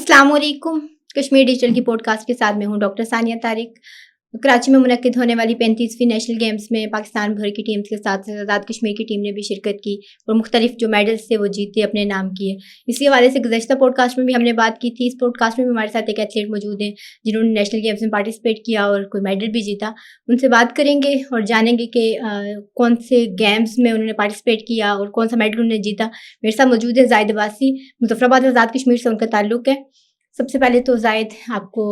अस्सलाम वालेकुम। कश्मीर डिजिटल की पॉडकास्ट के साथ मैं हूं डॉक्टर सानिया तारिक। कराची में मुनक्किद होने वाली 35वीं नेशनल गेम्स में पाकिस्तान भर की टीम्स के साथ आज़ाद कश्मीर की टीम ने भी शिरकत की और मुख्तलिफ जो मेडल्स थे वो जीते, अपने नाम किए। इसी हवाले से गुज़श्ता पॉडकास्ट में भी हमने बात की थी। इस पॉडकास्ट में भी हमारे साथ एक एथलीट मौजूद हैं जिन्होंने नेशनल गेम्स में पार्टिसिपेट किया और कोई मेडल भी जीता। उनसे बात करेंगे और जानेंगे कि कौन से गेम्स में उन्होंने पार्टिसिपेट किया और कौन सा मेडल उन्होंने जीता। मेरे साथ मौजूद है जाहिद अब्बासी, मुज़फ़्फ़राबाद आज़ाद कश्मीर से उनका ताल्लुक़ है। सबसे पहले तो जाहिद, आपको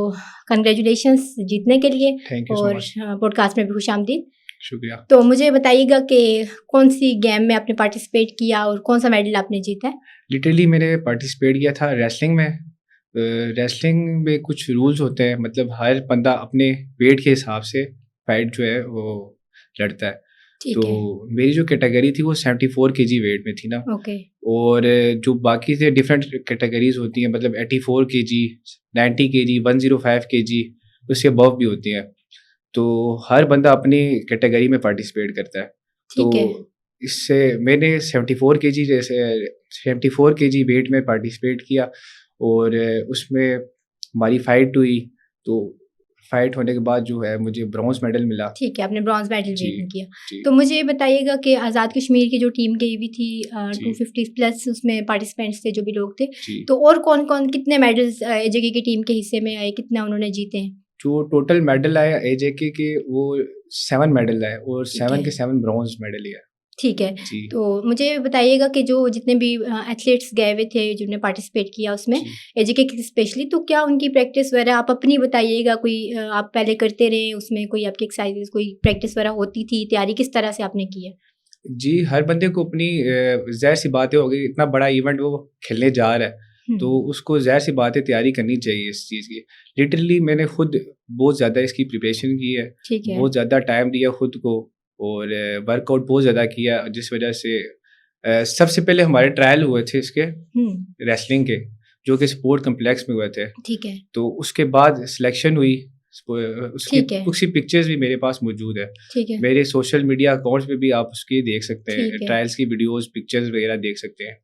कंग्रेचुलेशंस जीतने के लिए थैंक यू सो और मच। पॉडकास्ट में भी खुशामदीद। शुक्रिया। तो मुझे बताइएगा कि कौन सी गेम में आपने पार्टिसिपेट किया और कौन सा मेडल आपने जीता है? लिटरली मैंने पार्टिसिपेट किया था रेसलिंग में। रेसलिंग में कुछ रूल्स होते हैं, मतलब हर बंदा अपने वेट के हिसाब से फाइट जो है वो लड़ता है। तो ठीक है। मेरी जो कैटेगरी थी वो 74 केजी वेट में थी ना। ओके। और जो बाकी से डिफरेंट कैटेगरीज होती हैं, मतलब 84 केजी, 90 केजी, 105 केजी, उससे अबव भी होती हैं। तो हर बंदा अपनी कैटेगरी में पार्टिसिपेट करता है। तो ठीक है। इससे मैंने 74 केजी जैसे 74 केजी वेट में पार्टिसिपेट किया और उसमें हमारी फ़ाइट हुई। तो फ़ाइट होने के बाद जो है मुझे ब्रॉन्ज़ मेडल मिला। ठीक है, आपने ब्रॉन्ज मेडल जी, विन किया। जी, तो मुझे बताइएगा कि आज़ाद कश्मीर की जो टीम गई हुई थी जी, 250 प्लस उसमें पार्टिसिपेंट्स थे जो भी लोग थे। जी। तो और कौन-कौन कितने मेडल्स एजेके की टीम के हिस्से में आए, कितना उन्होंने जीते हैं? जो टोटल मेडल आया एजेके के वो 7 मेडल आए और ठीक 7 है। के 7 ब्रॉन्ज़ मेडल ही है। ठीक है। जी, तो मुझे बताइएगा कि जो जितने भी एथलीट्स गए हुए थे, जिन्होंने पार्टिसिपेट किया उसमें, जी। एजेके की स्पेशली, तो क्या उनकी प्रैक्टिस वगैरह आप अपनी बताइएगा? कोई आप पहले करते रहे उसमें, कोई आपकी एक्सरसाइज़, कोई प्रैक्टिस वगैरह होती थी? तैयारी किस तरह से आपने की है? जी, हर बंदे को अपनी ज़ाहिर-सी बात है, हो गई इतना बड़ा इवेंट वो खेलने जा रहा है, हुँ। तो उसको ज़ाहिर-सी बात है तैयारी करनी चाहिए इस चीज़ की। लिटरली मैंने खुद बहुत ज़्यादा इसकी प्रिपरेशन की है, ठीक है। बहुत ज़्यादा टाइम दिया खुद को और वर्कआउट बहुत ज़्यादा किया, जिस वजह से सबसे पहले हमारे ट्रायल हुए थे इसके हुँ। रेसलिंग के, जो कि स्पोर्ट कॉम्प्लेक्स में हुए थे। ठीक है। तो उसके बाद सिलेक्शन हुई। उसकी ठीक है। उसकी पिक्चर्स भी मेरे पास मौजूद है। ठीक है। मेरे सोशल मीडिया अकाउंट्स पे भी आप उसकी देख सकते हैं, ठीक है। ट्रायल्स की वीडियोस, पिक्चर्स वगैरह देख सकते हैं।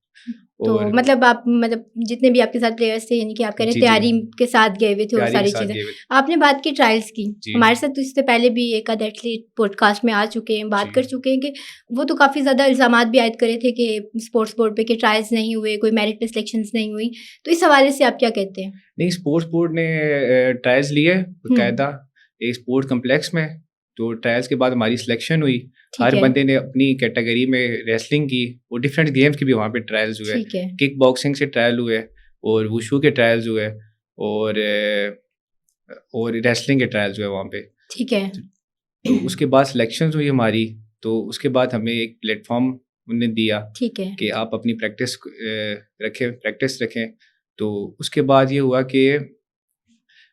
तो और मतलब आप, मतलब जितने भी आपके साथ प्लेयर्स थे, यानी कि आप कह रहे हैं जी, जी, तैयारी के साथ गए हुए थे और तैयारी के सारी साथ चीज़ें। गए हुए थे। आपने बात की ट्रायल्स की, जी, हमारे साथ तो इससे पहले भी एक आध एथलीट पॉडकास्ट में आ चुके हैं, बात जी। कर चुके हैं कि वो तो काफ़ी ज़्यादा इल्ज़ामात भी आयद करे थे कि स्पोर्ट्स बोर्ड पे कि ट्रायल्स नहीं हुए, कोई मेरिट पे सिलेक्शंस नहीं हुई। तो इस हवाले से आप क्या कहते हैं? नहीं, स्पोर्ट्स बोर्ड ने ट्रायल्स लिए हुँ। बाकायदा एक स्पोर्ट कॉम्प्लेक्स में। तो ट्रायल्स के बाद हमारी सिलेक्शन हुई। ठीक हर है। बंदे ने अपनी कैटेगरी में रेसलिंग की और डिफरेंट गेम्स की भी वहाँ पे ट्रायल्स हुए। ठीक है। किक बॉक्सिंग से ट्रायल हुए और वुशु के ट्रायल्स हुए और रेसलिंग के ट्रायल्स हुए वहाँ पे। ठीक है। तो उसके बाद सिलेक्शंस हुई हमारी। तो उसके बाद हमें एक प्लेटफॉर्म उन्होंने दिया ठीक है। कि आप अपनी प्रैक्टिस रखें। तो उसके बाद ये हुआ कि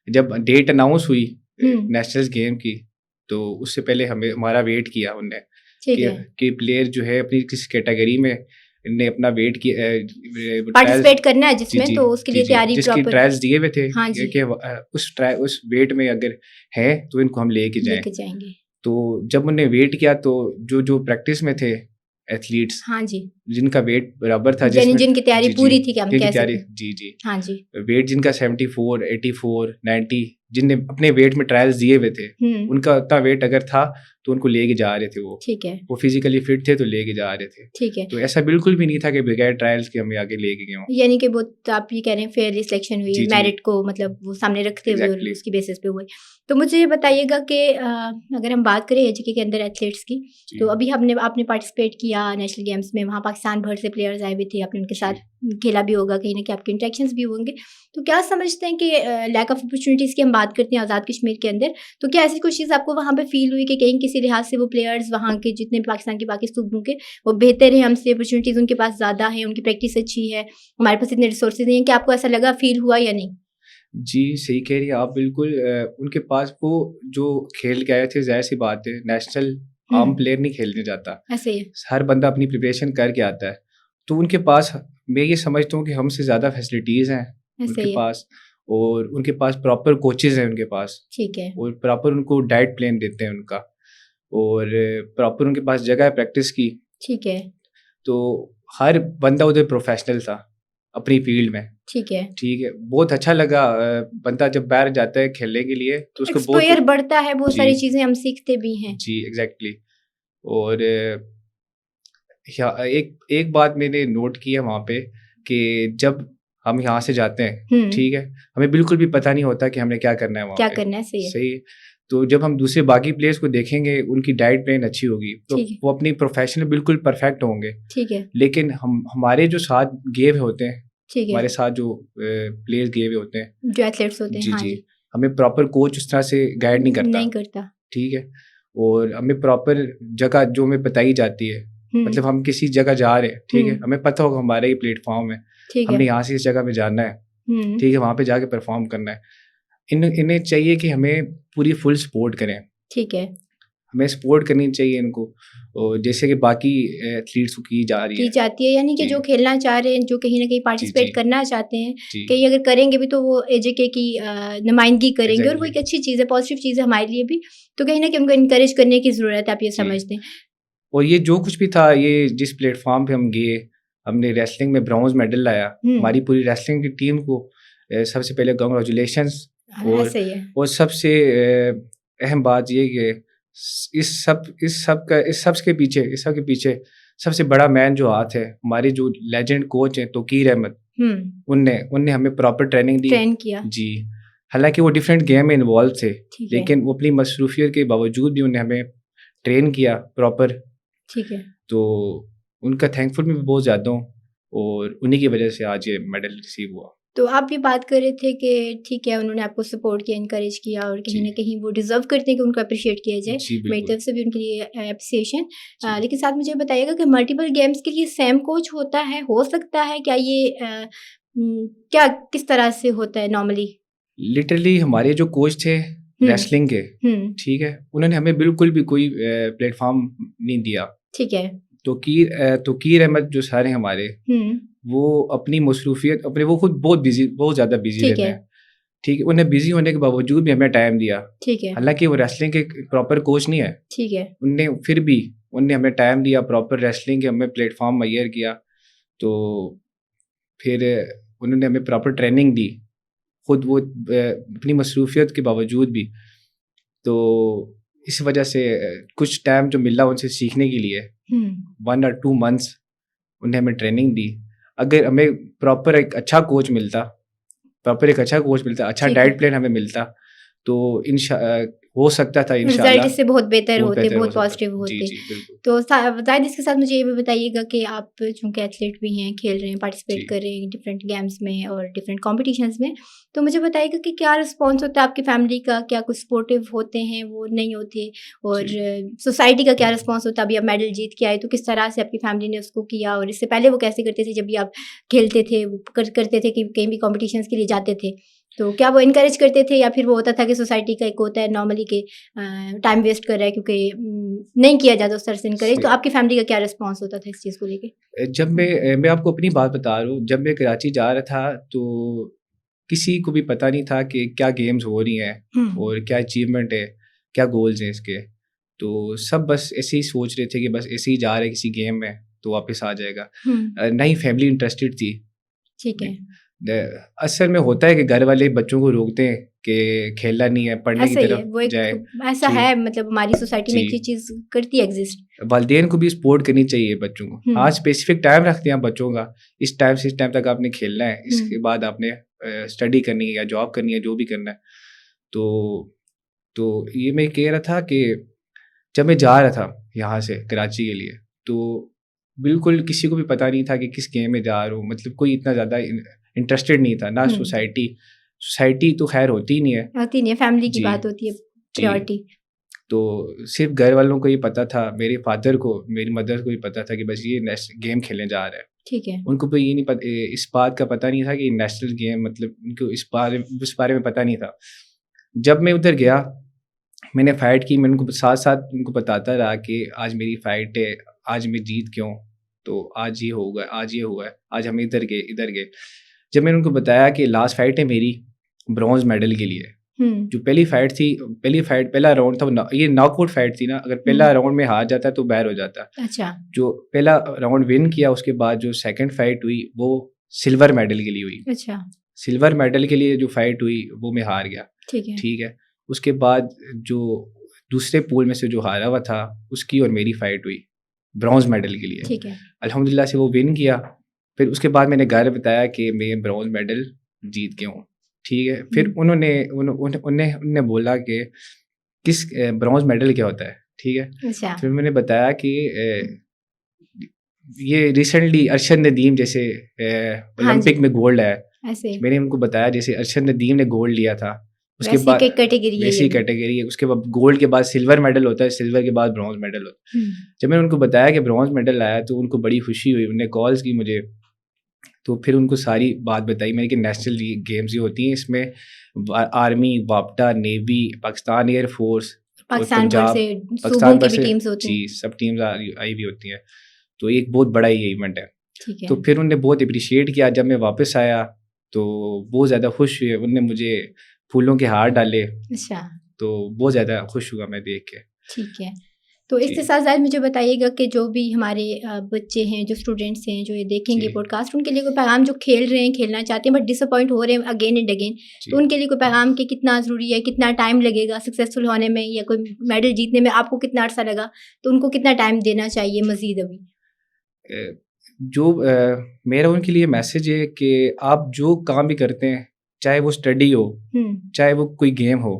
जब डेट अनाउंस हुई हुँ। नेशनल्स गेम की, तो उससे पहले हमें हमारा वेट किया उनने ठीक कि है। प्लेयर जो है अपनी किस कैटेगरी में ने अपना वेट किया ट्रायल्स। पार्टिसिपेट करना है जी, जिसमें, जी, तो उसके जी, लिए जी, तैयारी जिसकी प्रॉपर। ट्रायल्स दिए हुए थे हाँ जी, कि उस वेट में अगर है तो इनको हम लेके जाएँ। लेके जाएँगे। तो जब उन्होंने वेट किया तो जो प्रैक्टिस में थे एथलीट्स, हाँ जी। जिनका वेट बराबर था यानी जिसमें जिनकी तैयारी जी, जी, पूरी थी, क्या हम जिनकी कह तैयारी सकते हैं। जी, जी। हाँ जी। वेट जिनका 74, 84, 90, जिनने अपने वेट में ट्रायल्स दिए हुए थे, हुँ। उनका उतना वेट अगर था तो उनको लेके जा रहे थे वो। ठीक है। वो फिज़िकली फिट थे तो लेके जा रहे थे। ठीक है। तो ऐसा बिल्कुल भी नहीं था कि बगैर ट्रायल्स के हमें आगे लेके गए हों। यानी कि वो तो आप ये कह रहे हैं फेयरली सिलेक्शन हुई, जी, जी। मेरिट को मतलब वो सामने रखते हुए और एग्ज़ैक्टली। उसकी बेसिस पे हुई। तो मुझे ये बताइएगा कि अगर हम बात करें एचके के अंदर एथलीट्स की, जी, तो अभी आपने पार्टिसिपेट किया नेशनल गेम्स में, वहाँ पाकिस्तान भर से प्लेयर्स आए हुए थे, आपने उनके साथ जी। खेला भी होगा, कहीं न कहीं आपके इंटरेक्शंस भी होंगे। तो क्या समझते हैं कि लैक ऑफ अपॉर्च्युनिटीज़ की हम बात करते हैं आज़ाद कश्मीर के अंदर, तो क्या ऐसी कोई चीज़ आपको वहाँ पे फ़ील हुई कि कहीं किसी लिहाज से वो प्लेयर्स वहाँ के जितने भी पाकिस्तान के बाकी सूबों के, वो बेहतर हैं हमसे, अपॉर्च्युनिटीज़ उनके पास ज़्यादा है, उनकी प्रैक्टिस अच्छी है, हमारे पास इतने रिसोर्सेज़ नहीं हैं? क्या आपको ऐसा लगा, फ़ील हुआ या नहीं? जी, सही कह रही हैं आप बिल्कुल। उनके पास वो जो खेल के आए थे, ज़ाहिर-सी बात है नेशनल हुँ। आम प्लेयर नहीं खेलने जाता। ऐसे ही है। हर बंदा अपनी प्रिपरेशन करके आता है। तो उनके पास मैं ये समझता हूँ कि हमसे ज़्यादा फैसिलिटीज़ हैं ऐसे उनके ही है। पास और उनके पास प्रॉपर कोचेज़ हैं उनके पास ठीक है। और प्रॉपर उनको डाइट प्लान देते हैं उनका और प्रॉपर उनके पास जगह है प्रैक्टिस की। ठीक है। तो हर बंदा उधर प्रोफ़ेशनल था। अपनी फील्ड में। ठीक है, ठीक है, बहुत अच्छा लगा। बंदा जब बाहर जाता है खेलने के लिए तो उसको बहुत एक्सपोजर बढ़ता है, बहुत जी सारी चीजें हम सीखते भी हैं। जी एग्जैक्टली। और एक एक बात मैंने नोट की है वहाँ पे कि जब हम यहाँ से जाते हैं, ठीक है, हमें बिल्कुल भी पता नहीं होता कि हमने क्या करना है वहाँ क्या पे। करना है, सही है। सही है। तो जब हम दूसरे बाकी प्लेयर्स को देखेंगे, उनकी डाइट प्लान अच्छी होगी तो ठीक है, वो अपनी प्रोफेशन में बिल्कुल परफेक्ट होंगे। ठीक है, लेकिन हमारे जो साथ गए हुए होते हैं, ठीक है, हमारे साथ जो प्लेयर्स गए हुए होते हैं, जो एथलीट्स होते हैं, जी हाँ जी, जी, हमें प्रॉपर कोच उस तरह से गाइड नहीं करता। नहीं करता। ठीक है। और हमें प्रॉपर जगह जो हमें बताई जाती है, मतलब हम किसी जगह जा रहे हैं, ठीक है, हमें पता होगा हमारा ये प्लेटफॉर्म है, ठीक हमने है, यहाँ से इस जगह पे जाना है, ठीक है, वहाँ पे जाके परफॉर्म करना है। इन्हें चाहिए कि हमें पूरी फुल सपोर्ट करें, ठीक है, हमें सपोर्ट करनी चाहिए इनको, और जैसे कि बाकी एथलीट्स को की जा रही की है। जाती है, यानी कि जी जो खेलना चाह रहे हैं, जो कहीं ना कहीं जी पार्टिसिपेट जी करना चाहते हैं, जी कहीं अगर करेंगे भी तो वो एजेके की नुमाइंदगी करेंगे, और वो एग्जैक्टली। एक अच्छी चीज़ है, पॉजिटिव चीज़ है हमारे लिए भी। तो कहीं ना कहीं उनको इनकरेज करने की ज़रूरत है, आप ये जी, समझते हैं। और ये जो कुछ भी था, ये जिस प्लेटफॉर्म पे हम गए, हमने रेसलिंग में ब्रॉन्ज मेडल लाया, हमारी पूरी रेसलिंग की टीम को सबसे पहले कांग्रेचुलेशंस। और सही है, सबसे अहम बात ये कि इस सब के पीछे सबसे बड़ा मैन जो हाथ है, हमारे जो लेजेंड कोच हैं तौकीर अहमद, उनने उनने हमें प्रॉपर ट्रेनिंग दी। ट्रेन किया, जी, हालांकि वो डिफरेंट गेम में इन्वॉल्व थे, ठीक है, लेकिन वो अपनी मसरूफियत के बावजूद भी उन्हें हमें ट्रेन किया प्रॉपर। ठीक है। तो उनका थैंकफुल मैं बहुत ज़्यादा हूँ, और उन्हीं की वजह से आज ये मेडल रिसीव हुआ। तो आप भी बात कर रहे थे कि ठीक है, उन्होंने आपको सपोर्ट किया, इनकरेज किया, और कहीं जी ना कहीं वो डिज़र्व करते हैं कि उनको अप्रिशिएट किया जाए। जी मेरी बिल्कुल। तरफ से भी उनके लिए अप्रिसिएशन। जी लेकिन साथ मुझे बताइएगा कि मल्टीपल गेम्स के लिए सेम कोच होता है, हो सकता है क्या ये क्या किस तरह से होता है नॉर्मली? लिटरली हमारे जो कोच थे रेसलिंग के, ठीक है, उन्होंने हमें बिल्कुल भी कोई प्लेटफॉर्म नहीं दिया। ठीक है, तौकीर अहमद जो सर हैं हमारे, वो अपनी मसरूफियत अपने वो खुद बहुत ज़्यादा बिजी ठीक रहते है, हैं। ठीक है, उन्हें बिजी होने के बावजूद भी हमें टाइम दिया। ठीक है, हालांकि वो रेसलिंग के प्रॉपर कोच नहीं है, ठीक है, उनने फिर भी उनने हमें टाइम दिया, प्रॉपर रेसलिंग के हमें प्लेटफॉर्म मुहैया किया। तो फिर उन्होंने हमें प्रॉपर ट्रेनिंग दी, खुद वो अपनी मसरूफियत के बावजूद भी। तो इस वजह से कुछ टाइम जो मिला उनसे सीखने के लिए, 1 और 2 मंथ्स उन्हें हमें ट्रेनिंग दी। अगर हमें प्रॉपर एक अच्छा कोच मिलता, अच्छा ठीक है। डाइट प्लान हमें मिलता, तो हो सकता था रिजल्ट इंशाल्लाह इससे बहुत बेहतर बहुत होते, बेहतर हो बहुत सकता पॉजिटिव था। जी, होते। जी, बिल्कुल। तो शायद इसके साथ मुझे ये भी बताइएगा कि आप चूँकि एथलीट भी हैं, खेल रहे हैं, पार्टिसिपेट जी। कर रहे हैं डिफरेंट गेम्स में और डिफरेंट कॉम्पिटिशन्स में, तो मुझे बताइएगा कि क्या रिस्पॉन्स होता है आपकी फैमिली का? क्या कुछ सपोर्टिव होते हैं, वो नहीं होते? और जी। सोसाइटी का क्या रिस्पॉन्स होता है? अभी आप मेडल जीत के आए, तो किस तरह से आपकी फैमिली ने उसको किया, और इससे पहले वो कैसे करते थे जब भी आप खेलते थे, वो करते थे कि कहीं भी कॉम्पिटिशन्स के लिए जाते थे? तो क्या वो इनकरेज करते थे, या फिर वो होता था कि सोसाइटी का एक होता है नॉर्मली कि टाइम वेस्ट कर रहा है, क्योंकि नहीं किया जाता उस तरह से इनकरेज? तो सही। आपकी फैमिली का क्या रिस्पॉन्स होता था इस चीज़ को लेके? जब मैं आपको अपनी बात बता रहा हूँ, जब मैं कराची जा रहा था तो किसी को भी पता नहीं था कि क्या गेम्स हो रही हैं और क्या अचीवमेंट है, क्या गोल्स हैं इसके। तो सब बस ऐसे ही सोच रहे थे कि बस ऐसे ही जा रहे हैं किसी गेम में तो वापस आ जाएगा। ना ही फैमिली इंटरेस्टेड थी। ठीक है, असल में होता है कि घर वाले बच्चों को रोकते हैं कि खेलना नहीं है, पढ़ने की ऐसा ही है, तरफ वो एक जाए। ऐसा जी है, मतलब हमारी सोसाइटी में एक ये जी, चीज़ करती है एग्जिस्ट। वालिदैन को भी सपोर्ट करनी चाहिए बच्चों को। हाँ, स्पेसिफिक टाइम रखते हैं बच्चों का, इस टाइम से इस टाइम तक आपने खेलना है, इसके बाद आपने स्टडी करनी है या जॉब करनी है, जो भी करना है। तो तो ये मैं कह रहा था कि जब मैं जा रहा था यहाँ से कराची के लिए, तो बिल्कुल किसी को भी पता नहीं था कि किस गेम में जा रहा हूँ, मतलब कोई इतना ज़्यादा इंटरेस्टेड नहीं था ना। सोसाइटी सोसाइटी तो खैर होती ही नहीं है। होती नहीं है, फैमिली की जी बात होती है, जी, प्रायोरिटी। तो सिर्फ घर वालों को ही पता था, मेरे फादर को, मेरी मदर को ही पता था कि बस ये गेम खेलने जा रहा है। ठीक है, उनको भी ये नहीं पता, इस बात का पता नहीं था कि नेशनल गेम, मतलब उनको इस बारे में पता नहीं था। जब मैं उधर गया, मैंने फ़ाइट की, मैं उनको साथ-साथ उनको बताता रहा कि आज मेरी फ़ाइट है, आज मैं जीत क्यों, तो आज ये होगा, आज ये हुआ है, आज हम इधर गए। जब मैंने उनको बताया कि लास्ट फ़ाइट है मेरी ब्रॉन्ज़ मेडल के लिए, जो पहला राउंड था, ये नॉकआउट फ़ाइट थी ना, अगर पहला राउंड में हार जाता तो बाहर हो जाता। अच्छा, जो पहला राउंड विन किया, उसके बाद जो सेकंड फ़ाइट हुई वो सिल्वर मेडल के लिए हुई। अच्छा, सिल्वर मेडल के लिए जो फाइट हुई वो मैं हार गया। ठीक है। ठीक है, उसके बाद जो दूसरे पूल में से जो हारा हुआ था उसकी और मेरी फाइट हुई ब्रॉन्ज मेडल के लिए। ठीक है। अल्हम्दुलिल्लाह से वो विन किया। फिर उसके बाद मैंने घर बताया कि मैं ब्रॉन्ज मेडल जीत गया हूँ। ठीक है, फिर उन्होंने बोला कि किस ब्रॉन्ज मेडल क्या होता है। ठीक है, अच्छा, फिर मैंने बताया कि ये रिसेंटली अरशद नदीम जैसे हाँ ओलंपिक जी, में गोल्ड है। ऐसे मैंने उनको बताया जैसे अरशद नदीम ने गोल्ड लिया था, उसके वैसी बाद कैटेगरी है ये वैसी भी। कैटेगरी है, उसके बाद गोल्ड के बाद सिल्वर मेडल होता है, सिल्वर के बाद ब्रॉन्ज मेडल होता है। जब मैंने उनको बताया कि ब्रॉन्ज मेडल आया तो उनको बड़ी खुशी हुई, उन्होंने कॉल्स की मुझे। तो फिर उनको सारी बात बताई मैंने कि नेशनल गेम्स ये होती हैं, इसमें आर्मी, वापटा, नेवी, पाकिस्तान एयर फोर्स और पाकिस्तान भर पंजाब, से सूबों पाकिस्तान की भर भी से टीम्स होती जी हैं। सब टीम्स आई भी होती हैं। तो एक बहुत बड़ा ये इवेंट है। ठीक है। तो फिर उन्होंने बहुत अप्रिशिएट किया। जब मैं वापस आया तो बहुत ज़्यादा खुश हुए, उन्होंने मुझे फूलों के हार डाले, अच्छा, तो बहुत ज़्यादा खुश हुआ मैं देख के। ठीक है। तो जी इसके साथ-साथ मुझे बताइएगा कि जो भी हमारे बच्चे हैं, जो स्टूडेंट्स हैं, जो ये देखेंगे जी पॉडकास्ट, उनके लिए कोई पैगाम, जो खेल रहे हैं, खेलना चाहते हैं बट डिसअपॉइंट हो रहे हैं अगेन एंड अगेन, जी तो उनके लिए कोई पैगाम कि कितना ज़रूरी है, कितना टाइम लगेगा सक्सेसफुल होने में या कोई मेडल जीतने में आपको कितना अर्सा लगा, तो उनको कितना टाइम देना चाहिए मज़ीद अभी? मेरा उनके लिए मैसेज है कि आप जो काम भी करते हैं, चाहे वो स्टडी हो, हुँ, चाहे वो कोई गेम हो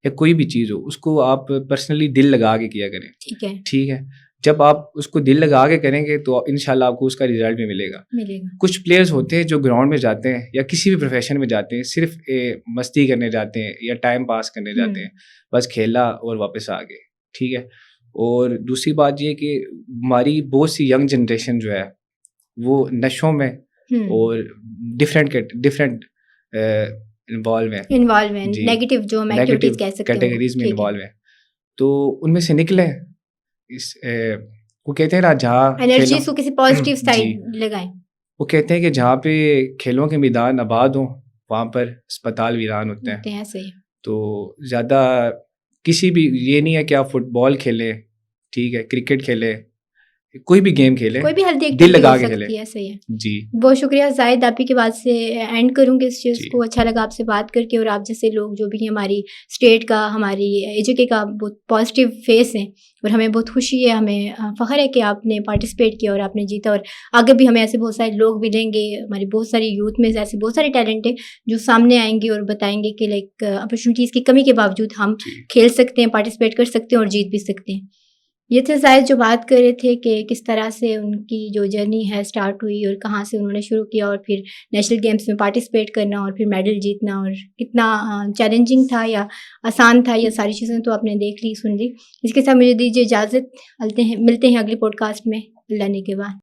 या कोई भी चीज़ हो, उसको आप पर्सनली दिल लगा के किया करें। ठीक है, ठीक है, जब आप उसको दिल लगा के करेंगे तो इंशाल्लाह आपको उसका रिजल्ट भी मिलेगा। मिलेगा। कुछ प्लेयर्स होते हैं जो ग्राउंड में जाते हैं या किसी भी प्रोफेशन में जाते हैं, सिर्फ मस्ती करने जाते हैं या टाइम पास करने जाते हैं, बस खेला और वापस आ गए। ठीक है, और दूसरी बात ये कि हमारी बहुत सी यंग जनरेशन जो है वो नशों में हुँ, और डिफरेंट इन्वॉल्व हैं। इन्वॉल्व हैं, जी, नेगेटिव जो हम एक्टिविटीज़ नेगेटिव कह सकते हैं उनको। कैटेगरीज में ठीक है। इन्वॉल्व हैं, तो उनमें से निकलें। वो कहते हैं ना जहाँ खेलों एनर्जीज़ को किसी पॉजिटिव जी, साइड लगाएँ। वो कहते हैं कि जहाँ पे खेलों के मैदान आबाद हों वहाँ पर अस्पताल वीरान होते हैं। होते हैं, सही है। तो ज़्यादा किसी भी ये नहीं है कि आप फुटबॉल खेलें, ठीक है, क्रिकेट खेलें, कोई भी गेम खेलें, कोई भी हेल्दी दिल एक्टिविटी हो लगा के खेलें। सकती है, सही है। जी बहुत शुक्रिया ज़ाहिद, आप ही की बात से एंड करूँगी इस चीज़ जी को। अच्छा लगा आपसे बात करके, और आप जैसे लोग जो भी हमारी स्टेट का, हमारी एजुके का बहुत पॉजिटिव फेस हैं, और हमें बहुत खुशी है, हमें फ़ख्र है कि आपने पार्टिसिपेट किया और आपने जीता। और आगे भी हमें ऐसे बहुत सारे लोग मिलेंगे, हमारी बहुत सारी यूथ में ऐसे बहुत सारे टैलेंट हैं जो सामने आएंगे और बताएंगे कि लाइक अपॉर्चुनिटीज़ की कमी के बावजूद हम जी खेल सकते हैं, पार्टिसिपेट कर सकते हैं और जीत भी सकते हैं। ये थे ज़ाहिद जो बात कर रहे थे कि किस तरह से उनकी जो जर्नी है स्टार्ट हुई और कहाँ से उन्होंने शुरू किया और फिर नेशनल गेम्स में पार्टिसिपेट करना और फिर मेडल जीतना, और कितना चैलेंजिंग था या आसान था, ये सारी चीज़ें तो आपने देख ली, सुन ली। इसके साथ मुझे दीजिए इजाज़त, मिलते हैं अगली पॉडकास्ट में। अल्लाह ने के बाद।